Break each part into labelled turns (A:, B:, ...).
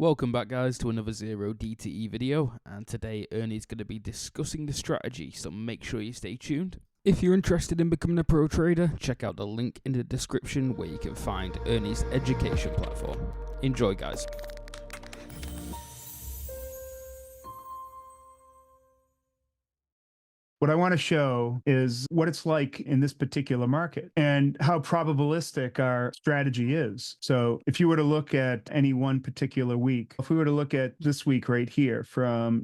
A: Welcome back guys to another Zero DTE video, and today Ernie's going to be discussing the strategy, so make sure you stay tuned. If you're interested in becoming a pro trader, check out the link in the description where you can find Ernie's education platform. Enjoy guys.
B: What I want to show is what it's like in this particular market and how probabilistic our strategy is. So if you were to look at any one particular week, if we were to look at this week right here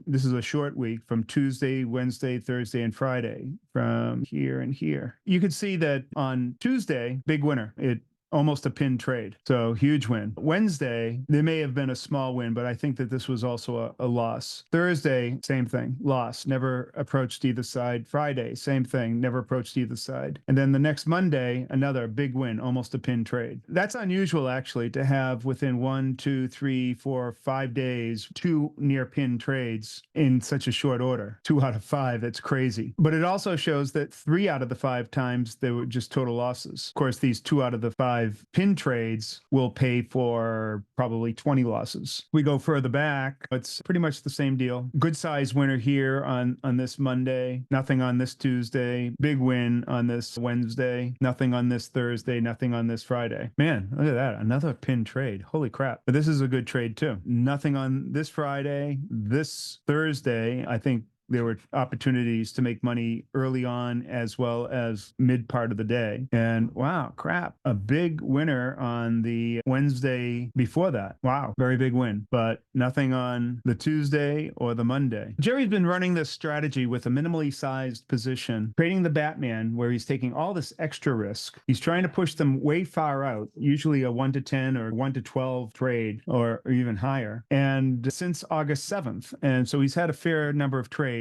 B: this is a short week from Tuesday, Wednesday, Thursday, and Friday, from here and here, you could see that on Tuesday, big winner. It almost a pin trade. So huge win. Wednesday, there may have been a small win, but I think that this was also a loss. Thursday, same thing, loss, never approached either side. Friday, same thing, never approached either side. And then the next Monday, another big win, almost a pin trade. That's unusual actually to have within 1, 2, 3, 4, 5 days, 2 near pin trades in such a short order. 2 out of 5, that's crazy. But it also shows that 3 out of the 5 times they were just total losses. Of course, these 2 out of the 5 pin trades will pay for probably 20 losses. We go further back, it's pretty much the same deal. Good size winner here on this Monday, nothing on this Tuesday, big win on this Wednesday, nothing on this Thursday, nothing on this Friday. Man, look at that, another pin trade. Holy crap. But this is a good trade too. Nothing on this Friday, this Thursday, I think there were opportunities to make money early on as well as mid part of the day. And wow, crap, a big winner on the Wednesday before that. Wow, very big win, but nothing on the Tuesday or the Monday. Jerry's been running this strategy with a minimally sized position, trading the Batman, where he's taking all this extra risk. He's trying to push them way far out, usually a 1 to 10 or 1 to 12 trade or even higher. And since August 7th. And so he's had a fair number of trades.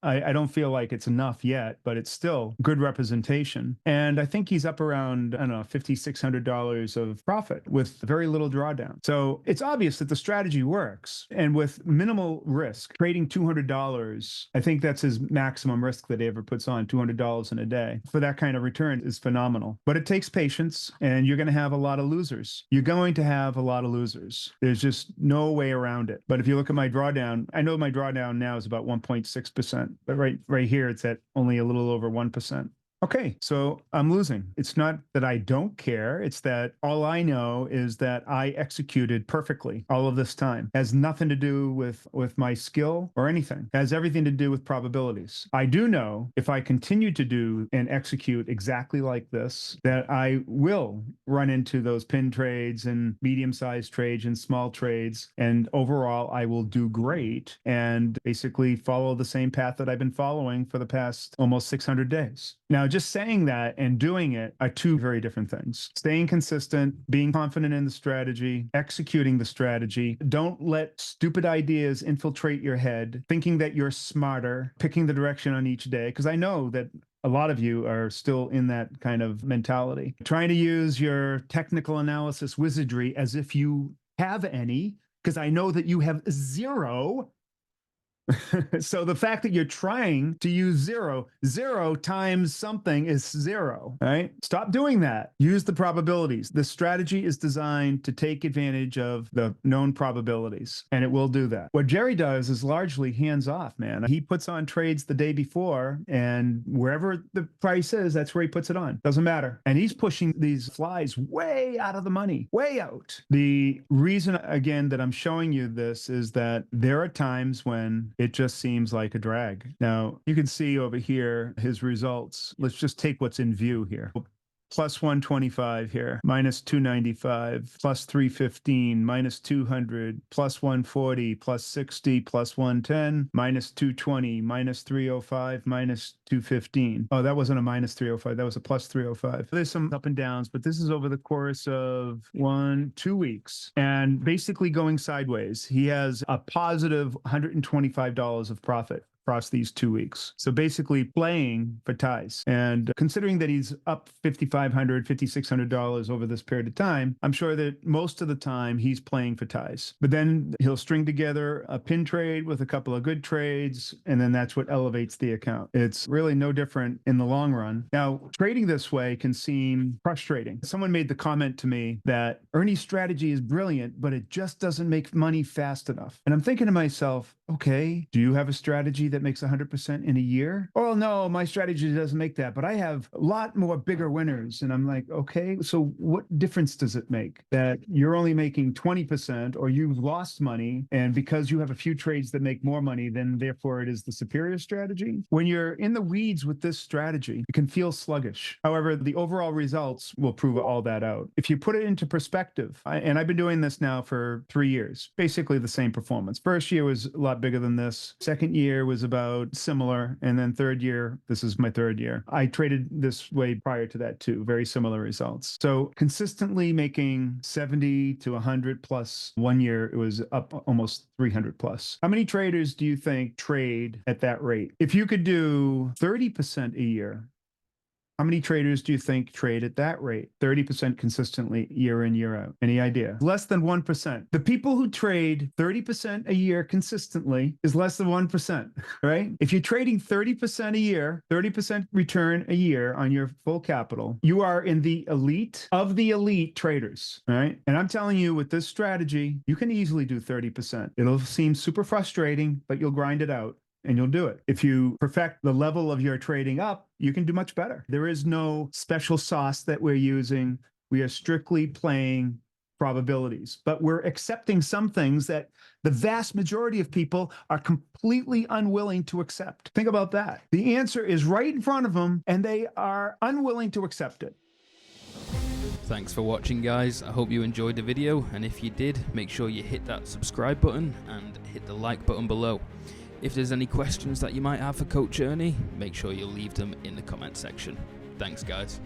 B: I don't feel like it's enough yet, but it's still good representation. And I think he's up around, I don't know, $5,600 of profit with very little drawdown. So it's obvious that the strategy works. And with minimal risk, trading $200, I think that's his maximum risk that he ever puts on, $200 in a day. For that kind of return is phenomenal. But it takes patience, and you're going to have a lot of losers. You're going to have a lot of losers. There's just no way around it. But if you look at my drawdown, I know my drawdown now is about 1.6%. But right here, it's at only a little over 1%. Okay, so I'm losing. It's not that I don't care. It's that all I know is that I executed perfectly all of this time. It has nothing to do with my skill or anything. It has everything to do with probabilities. I do know if I continue to do and execute exactly like this, that I will run into those pin trades and medium-sized trades and small trades. And overall, I will do great and basically follow the same path that I've been following for the past almost 600 days. Now, just saying that and doing it are two very different things. Staying consistent, being confident in the strategy, executing the strategy. Don't let stupid ideas infiltrate your head, thinking that you're smarter, picking the direction on each day. Because I know that a lot of you are still in that kind of mentality. Trying to use your technical analysis wizardry as if you have any, because I know that you have zero. So the fact that you're trying to use zero times something is 0, right? Stop doing that. Use the probabilities. The strategy is designed to take advantage of the known probabilities, and it will do that. What Jerry does is largely hands off, man. He puts on trades the day before, and wherever the price is, that's where he puts it on. Doesn't matter. And he's pushing these flies way out of the money, way out. The reason, again, that I'm showing you this is that there are times when it just seems like a drag. Now, you can see over here his results. Let's just take what's in view here. Plus 125 here, minus 295, plus 315, minus 200, plus 140, plus 60, plus 110, minus 220, minus 305, minus 215. Oh, that wasn't a minus 305. That was a plus 305. There's some up and downs, but this is over the course of 2 weeks and basically going sideways. He has a positive $125 of profit across these 2 weeks. So basically playing for ties. And considering that he's up $5,500, $5,600 over this period of time, I'm sure that most of the time he's playing for ties. But then he'll string together a pin trade with a couple of good trades, and then that's what elevates the account. It's really no different in the long run. Now, trading this way can seem frustrating. Someone made the comment to me that Ernie's strategy is brilliant, but it just doesn't make money fast enough. And I'm thinking to myself, okay, do you have a strategy that makes 100% in a year? Oh, no, my strategy doesn't make that, but I have a lot more bigger winners. And I'm like, okay, so what difference does it make that you're only making 20% or you've lost money? And because you have a few trades that make more money, then therefore it is the superior strategy? When you're in the weeds with this strategy, it can feel sluggish. However, the overall results will prove all that out. If you put it into perspective, and I've been doing this now for 3 years, basically the same performance. First year was a lot bigger than this. Second year was about similar. And then third year, this is my third year. I traded this way prior to that too. Very similar results. So consistently making 70 to 100 plus. 1 year, it was up almost 300 plus. How many traders do you think trade at that rate? If you could do 30% a year, how many traders do you think trade at that rate? 30% consistently year in, year out. Any idea? Less than 1%. The people who trade 30% a year consistently is less than 1%, right? If you're trading 30% a year, 30% return a year on your full capital, you are in the elite of the elite traders, right? And I'm telling you, with this strategy, you can easily do 30%. It'll seem super frustrating, but you'll grind it out. And you'll do it. If you perfect the level of your trading up, you can do much better. There is no special sauce that we're using. We are strictly playing probabilities, but we're accepting some things that the vast majority of people are completely unwilling to accept. Think about that. The answer is right in front of them, and they are unwilling to accept it.
A: Thanks for watching, guys. I hope you enjoyed the video, and if you did, make sure you hit that subscribe button and hit the like button below. If there's any questions that you might have for Coach Ernie, make sure you leave them in the comment section. Thanks, guys.